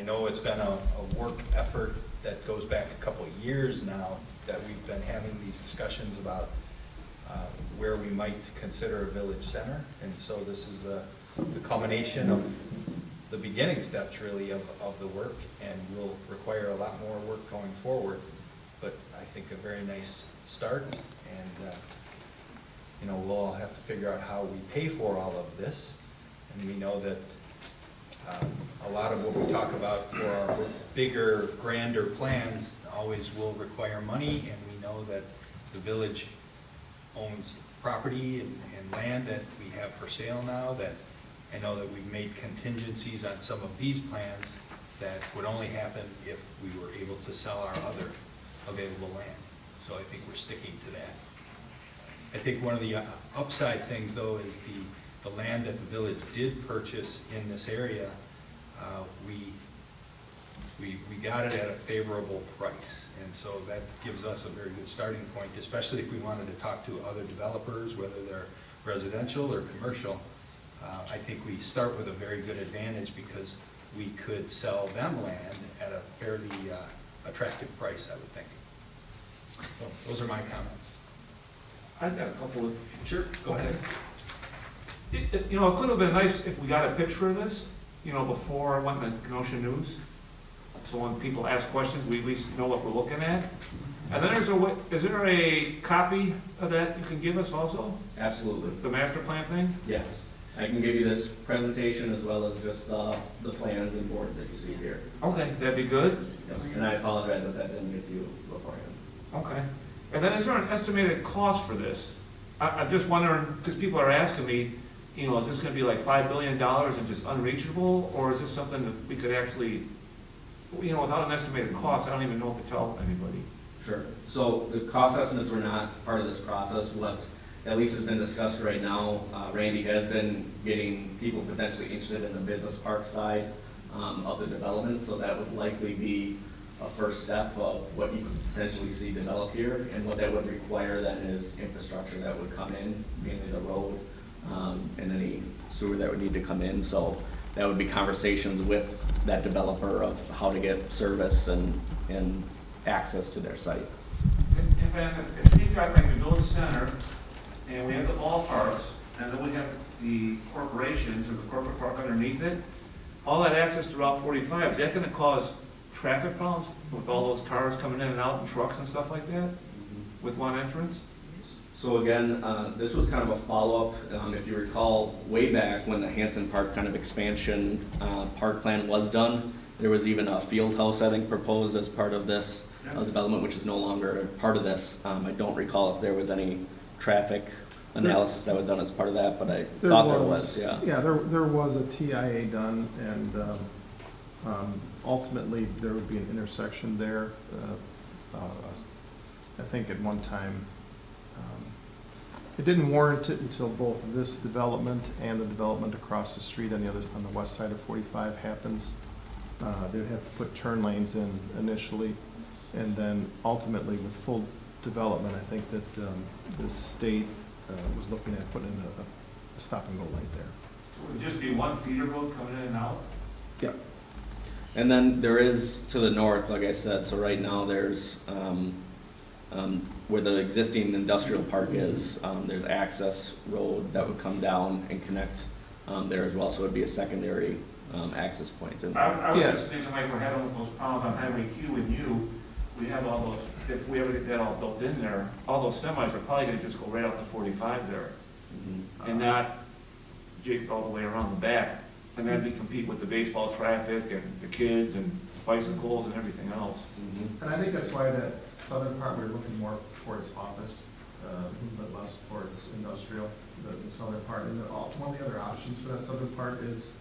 know it's been a work effort that goes back a couple of years now that we've been having these discussions about where we might consider a village center. And so this is the culmination of the beginning steps really of the work, and will require a lot more work going forward. But I think a very nice start, and you know, we'll all have to figure out how we pay for all of this. And we know that a lot of what we talk about for our bigger, grander plans always will require money, and we know that the village owns property and land that we have for sale now, that I know that we've made contingencies on some of these plans that would only happen if we were able to sell our other available land. So I think we're sticking to that. I think one of the upside things, though, is the land that the village did purchase in this area. We got it at a favorable price, and so that gives us a very good starting point, especially if we wanted to talk to other developers, whether they're residential or commercial. I think we start with a very good advantage because we could sell them land at a fairly attractive price, I would think. So those are my comments. I've got a couple of. Sure, go ahead. It could have been nice if we got a picture of this, before I went in the Kenosha News. So when people ask questions, we at least know what we're looking at. And then is there a copy of that you can give us also? Absolutely. The master plan thing? Yes. I can give you this presentation as well as just the plans and boards that you see here. Okay, that'd be good. And I apologize if that didn't get to you beforehand. Okay. And then is there an estimated cost for this? I'm just wondering, because people are asking me, is this going to be like $5 billion and just unreachable? Or is this something that we could actually, without an estimated cost, I don't even know what to tell anybody. Sure. So the cost estimates were not part of this process. What at least has been discussed right now, Randy has been getting people potentially interested in the business park side of the development. So that would likely be a first step of what you could potentially see develop here. And what that would require then is infrastructure that would come in, mainly the road, and any sewer that would need to come in. So that would be conversations with that developer of how to get service and access to their site. If you've got like the village center, and we have the ballparks, and then we have the corporations and the corporate park underneath it, all that access to Route 45, is that going to cause traffic problems with all those cars coming in and out and trucks and stuff like that with one entrance? So again, this was kind of a follow-up, if you recall, way back when the Hanson Park kind of expansion park plan was done. There was even a field house, I think, proposed as part of this development, which is no longer part of this. I don't recall if there was any traffic analysis that was done as part of that, but I thought there was, yeah. Yeah, there was a TIA done, and ultimately there would be an intersection there. I think at one time, it didn't warrant it until both this development and the development across the street on the west side of 45 happens. They'd have to put turn lanes in initially, and then ultimately with full development, I think that the state was looking at putting in a stop and go light there. So it would just be one feeder road coming in and out? Yep. And then there is to the north, like I said, so right now there's, where the existing industrial park is, there's access road that would come down and connect there as well, so it would be a secondary access point. And I was just thinking like we're having with those problems on Highway Q and U, we have all those, if we ever get that all built in there, all those semis are probably gonna just go right out to 45 there and not jig all the way around the back. And then we compete with the baseball traffic and the kids and bicycles and everything else. And I think that's why that southern part, we're looking more towards office, but less towards industrial, the southern part. And one of the other options for that southern part is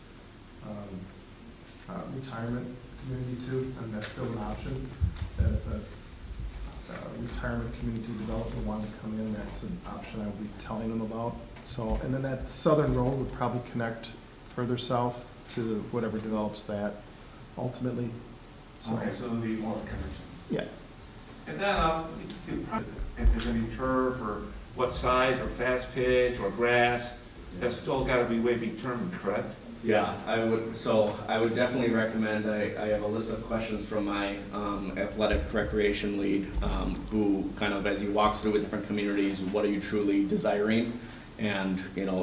retirement community too, and that's still an option. That if a retirement community developer wanted to come in, that's an option I would be telling them about. So, and then that southern road would probably connect further south to whatever develops that ultimately. So, Okay, so there'll be more connection. yeah. And then if there's any turf or what size or fast pitch or grass, that's still got to be way determined, correct? Yeah, I would definitely recommend, I have a list of questions from my athletic recreation lead, who kind of, as you walk through with different communities, what are you truly desiring? And,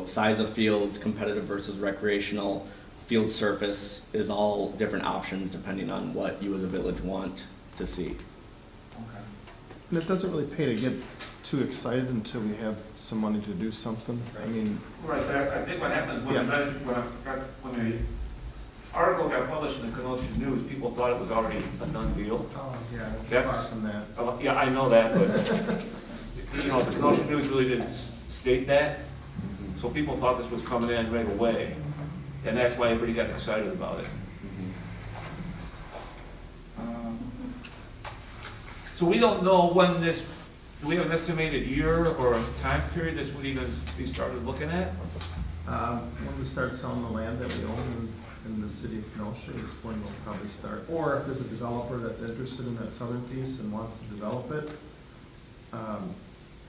size of fields, competitive versus recreational, field surface is all different options depending on what you as a village want to see. Okay. And it doesn't really pay to get too excited until we have some money to do something. I mean, Right, but I think what happens when when the article got published in the Kenosha News, people thought it was already a done deal. oh, yeah, it's That's- far from that. Yeah, I know that, but, the Kenosha News really didn't state that, so people thought this was coming in right away, and that's why everybody got excited about it. So we don't know when this, do we have an estimated year or a time period this would even be started looking at? When we start selling the land that we own in the city of Kenosha is when we'll probably start. Or if there's a developer that's interested in that southern piece and wants to develop it,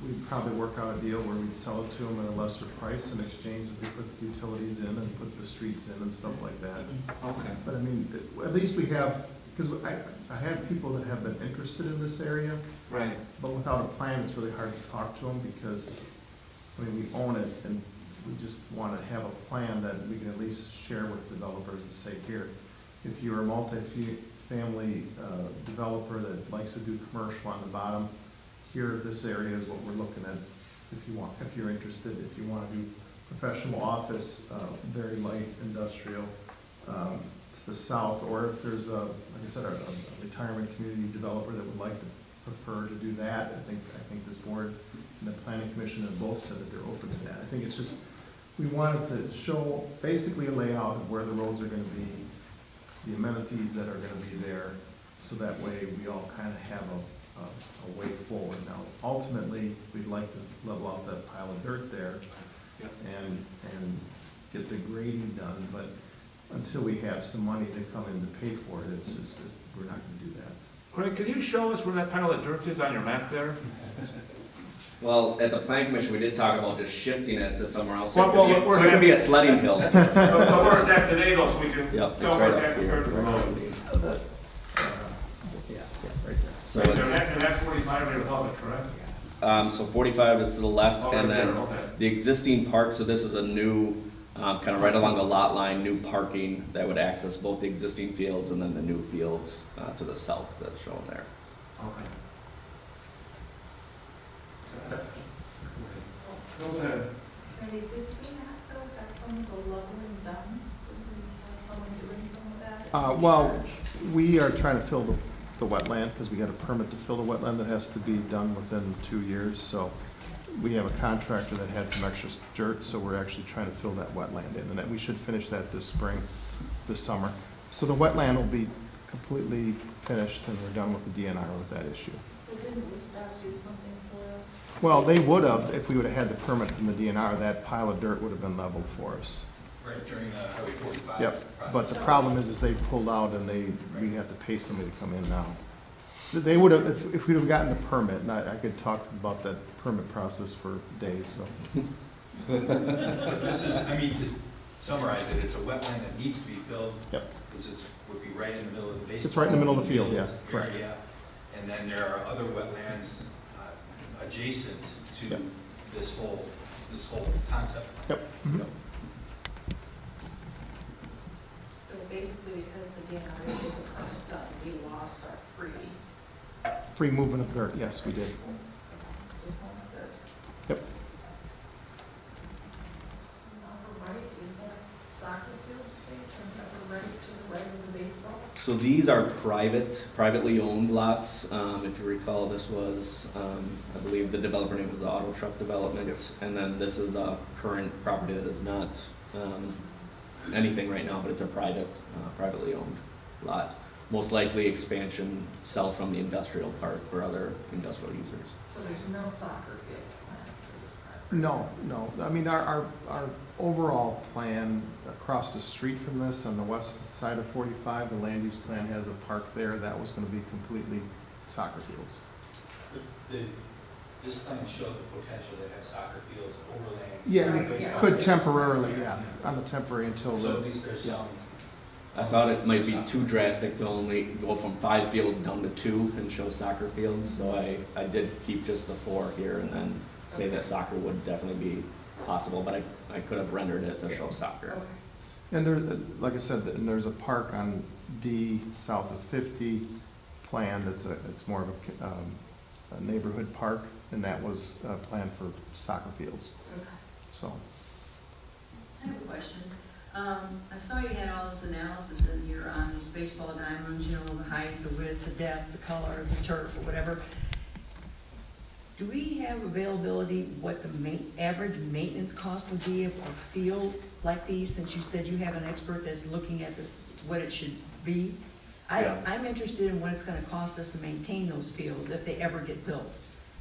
we'd probably work out a deal where we'd sell it to them at a lesser price in exchange if we put the utilities in and put the streets in and stuff like that. Okay. But I mean, at least we have, because I have people that have been interested in this area, Right. but without a plan, it's really hard to talk to them because, I mean, we own it and we just want to have a plan that we can at least share with developers to say, here, if you're a multi-family developer that likes to do commercial on the bottom, here, this area is what we're looking at. If you're interested, if you want to do professional office, very light industrial, to the south, or if there's like I said, a retirement community developer that would like to prefer to do that, I think this board and the planning commission have both said that they're open to that. I think it's just, we wanted to show basically a layout of where the roads are gonna be, the amenities that are gonna be there, so that way we all kind of have a way forward. Now, ultimately, we'd like to level out that pile of dirt there Yep. and get the grading done, but until we have some money to come in to pay for it, we're not gonna do that. Craig, can you show us where that pile of dirt is on your map there? Well, at the plan commission, we did talk about just shifting it to somewhere else. Well, So it could be a sledding hill. So where is that today though, so we can Yep, it's tell right where it's up at compared to the here. road? Yeah, right there. So Right it's, there, and that's 45 right above it, correct? so 45 is to the left, Oh, right and then there, okay. the existing park, so this is a new, kind of right along the lot line, new parking that would access both the existing fields and then the new fields to the south that's shown there. Okay. Go ahead. Maybe 15 though, that's some of the leveling done, would we have someone doing some of that? Well, we are trying to fill the wetland, because we got a permit to fill the wetland that has to be done within 2 years, so we have a contractor that had some extra dirt, so we're actually trying to fill that wetland in, and that we should finish that this spring, this summer. So the wetland will be completely finished, and we're done with the DNR with that issue. But didn't Woodstock do something for us? Well, they would have, if we would have had the permit from the DNR, that pile of dirt would have been leveled for us. Right during the Highway 45. Yep, but the problem is they pulled out and we have to pay somebody to come in now. They would have, if we'd have gotten the permit, and I could talk about that permit process for days, so. But this is, I mean, to summarize it, it's a wetland that needs to be filled. Yep. Because would be right in the middle of the baseball. It's right in the middle of the field, yeah, correct. area. And then there are other wetlands adjacent to Yep. this whole concept. Yep. Mhm. So basically, because the DNR did the permit done, we lost our free, Free movement of dirt, yes, we did. just one of the, Yep. number right, is that soccer field space and number right to the right of the baseball? So these are privately owned lots. If you recall, this was, I believe the developer name was the Auto Truck Development. And then this is a current property that is not anything right now, but it's a privately owned lot. Most likely expansion, sell from the industrial park for other industrial users. So there's no soccer field planned for this property? No. I mean, our overall plan across the street from this, on the west side of 45, the land use plan has a park there. That was going to be completely soccer fields. The this plan showed the potential that has soccer fields overlaying. Yeah, Right, you yeah. could temporarily, yeah, on the temporary until So the, at least there's yeah. some. I thought it might be too drastic to only go from 5 fields down to 2 and show soccer fields, so I did keep just the 4 here and then say that soccer would definitely be possible, but I could have rendered it to show soccer. Okay. And there, like I said, and there's a park on D south of 50 planned, it's more of a neighborhood park, and that was planned for soccer fields, Okay. so. I have a question. I saw you had all this analysis in here on these baseball diamonds, you know, the height, the width, the depth, the color, the turf, or whatever. Do we have availability, what the average maintenance cost would be of a field like these, since you said you have an expert that's looking at what it should be? Yeah. I'm interested in what it's gonna cost us to maintain those fields if they ever get built.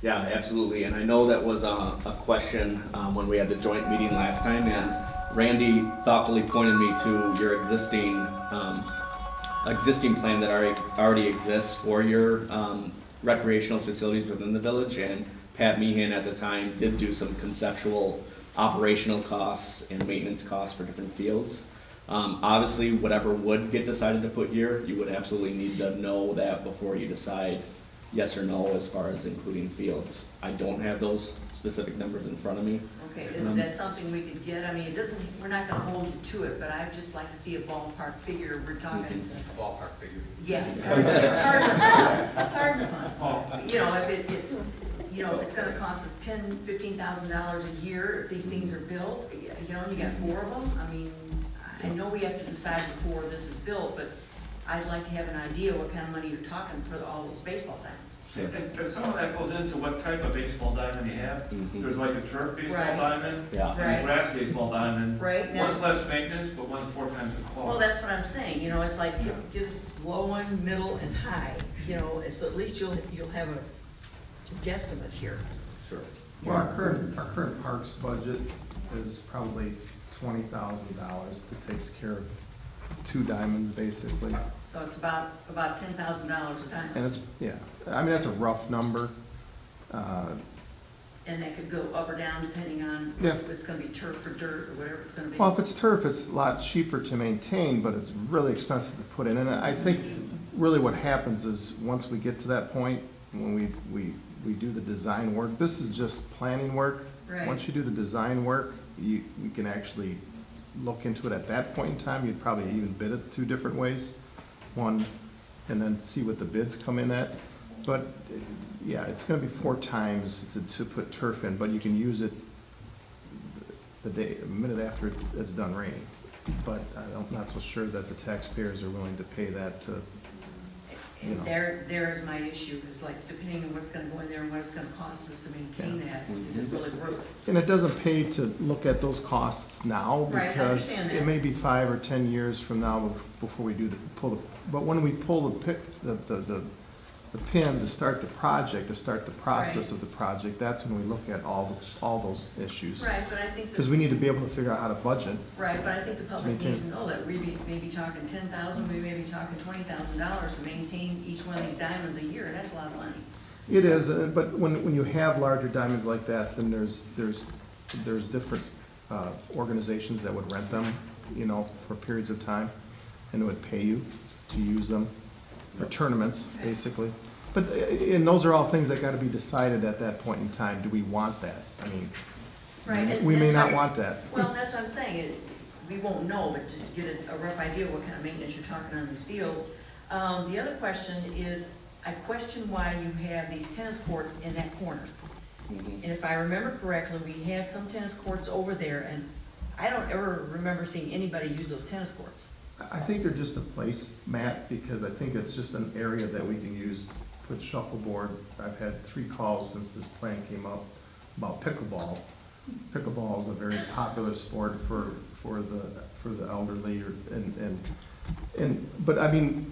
Yeah, absolutely, and I know that was a question when we had the joint meeting last time, and Randy thoughtfully pointed me to your existing plan that already exists for your recreational facilities within the village, and Pat Meehan at the time did do some conceptual operational costs and maintenance costs for different fields. Obviously, whatever would get decided to put here, you would absolutely need to know that before you decide yes or no as far as including fields. I don't have those specific numbers in front of me. Okay, is that something we could get? I mean, it doesn't, we're not gonna hold you to it, but I'd just like to see a ballpark figure. We're talking, A ballpark figure. yeah. Hard to find. You know, if it's, you know, if it's gonna cost us $10,000-15,000 a year if these things are built, you know, you got 4 of them. I mean, I know we have to decide before this is built, but I'd like to have an idea what kind of money you're talking for all those baseball diamonds. And some of that goes into what type of baseball diamond you have. Mhm. There's like a turf baseball Right. diamond, Yeah. and Right. a grass baseball diamond. Right, now- One's less maintenance, but one's 4 times the cost. Well, that's what I'm saying, you know, it's like, give us low one, middle, and high, you know, and so at least you'll have a guesstimate here. Sure. Well, our current parks budget is probably $20,000 that takes care of 2 diamonds, basically. So it's about $10,000 a diamond. And it's, yeah, I mean, that's a rough number. And that could go up or down depending on Yeah. if it's gonna be turf or dirt or whatever it's gonna be. Well, if it's turf, it's a lot cheaper to maintain, but it's really expensive to put in. And I think really what happens is, once we get to that point, when we do the design work, this is just planning work. Right. Once you do the design work, you can actually look into it at that point in time. You'd probably even bid it 2 different ways. One, and then see what the bids come in at. But, yeah, it's gonna be 4 times to put turf in, but you can use it a minute after it's done raining. But I'm not so sure that the taxpayers are willing to pay that to, you know. And there's my issue, is like, depending on what's gonna go in there and what it's gonna cost us to maintain that, is it really worth it? And it doesn't pay to look at those costs now, Right, I because understand that. it may be 5 or 10 years from now before we but when we pull the pin to start the project, to start the process Right. of the project, that's when we look at all those issues. Right, but I think Because that, we need to be able to figure out how to budget. right, but I think the public maintain needs to know that we may be talking 10,000, we may be talking $20,000 to maintain each one of these diamonds a year, and that's a lot of money. It is, but when you have larger diamonds like that, then there's different organizations that would rent them, you know, for periods of time, and it would pay you to use them for tournaments, basically. But, and those are all things that gotta be decided at that point in time. Do we want that? I mean, Right, and we may that's not why- want that. Well, that's what I'm saying, we won't know, but just to get a rough idea of what kind of maintenance you're talking on these fields. The other question is, I question why you have these tennis courts in that corner. Mhm. And if I remember correctly, we had some tennis courts over there, and I don't ever remember seeing anybody use those tennis courts. I think they're just a place, Matt, because I think it's just an area that we can use, put shuffleboard. I've had 3 calls since this plan came up about pickleball. Pickleball is a very popular sport for the elderly, but I mean,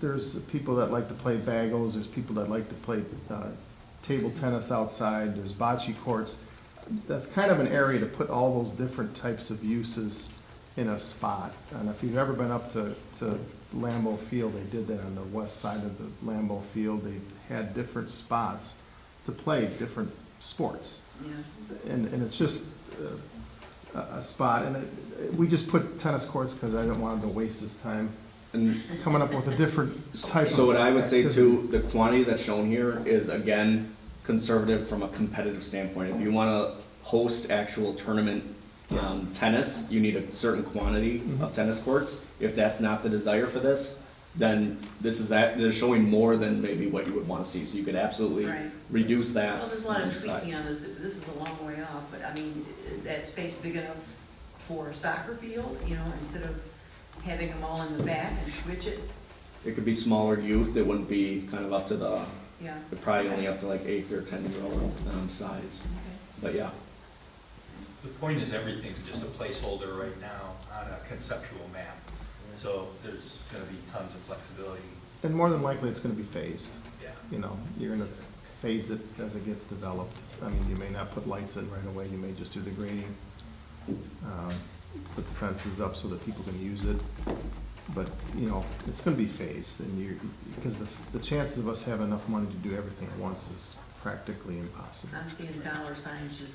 there's people that like to play bagels, there's people that like to play table tennis outside, there's bocce courts. That's kind of an area to put all those different types of uses in a spot. And if you've ever been up to Lambeau Field, they did that on the west side of the Lambeau Field. They had different spots to play different sports. Yeah. And it's just a spot, and we just put tennis courts because I didn't want him to waste his time And coming up with a different type of. so what I would say activity. too, the quantity that's shown here is again, conservative from a competitive standpoint. If you wanna host actual tournament, tennis, you need a certain quantity of tennis courts. If that's not the desire for this, then this is they're showing more than maybe what you would wanna see. So you could absolutely Right. reduce that. Well, there's a lot of on each side. tweaking on this, this is a long way off, but I mean, is that space big enough for a soccer field, you know, instead of having them all in the back and switch it? It could be smaller youth, it wouldn't be kind of up to the, Yeah. probably only up to like 8 or 10-year-old size, Okay. but yeah. The point is, everything's just a placeholder right now on a conceptual map. So there's gonna be tons of flexibility. And more than likely, it's gonna be phased. Yeah. You know, you're gonna phase it as it gets developed. I mean, you may not put lights in right away, you may just do the grading. Put the fences up so that people can use it. But, you know, it's gonna be phased, and because the chances of us having enough money to do everything at once is practically impossible. I'm seeing dollar signs just.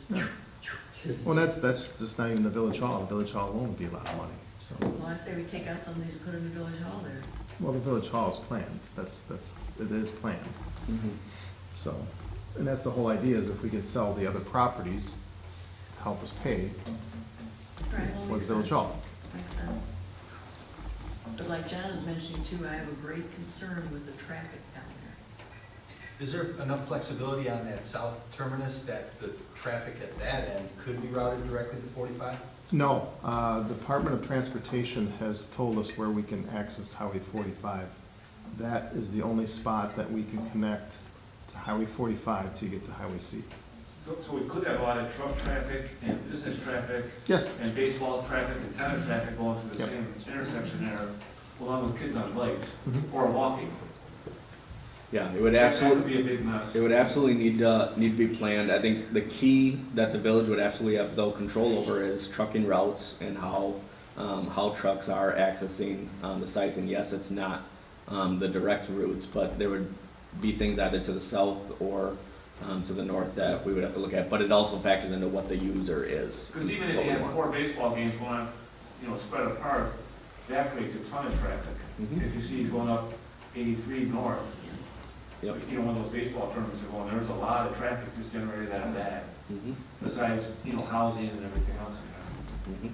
Well, that's just not even the village hall. The village hall alone would be a lot of money, so. Well, I say we take out some of these and put them in the village hall there. Well, the village hall is planned, it is planned, so. And that's the whole idea, is if we could sell the other properties, help us pay Right, well, for the makes village sense. hall. Makes sense. But like John was mentioning too, I have a great concern with the traffic down there. Is there enough flexibility on that south terminus that the traffic at that end could be routed directly to 45? No, Department of Transportation has told us where we can access Highway 45. That is the only spot that we can connect to Highway 45 to get to Highway C. So we could have a lot of truck traffic and business traffic Yes, and baseball traffic and tennis traffic going through the Yep. same intersection there, along with kids on bikes Mhm. or walking. Yeah, it would That absolutely. would be a big mess. It would absolutely need to be planned. I think the key that the village would absolutely have though control over is trucking routes and how trucks are accessing, the sites. And yes, it's not, the direct routes, but there would be things either to the south or, to the north that we would have to look at. But it also factors into what the user is. Because even if what you we have want. 4 baseball games going on, spread apart, that creates a ton of traffic. Mhm. If you see going up 83 north, Yep. when those baseball tournaments are going, there's a lot of traffic just generated out of that, Mhm. besides, housing and everything else. Mhm.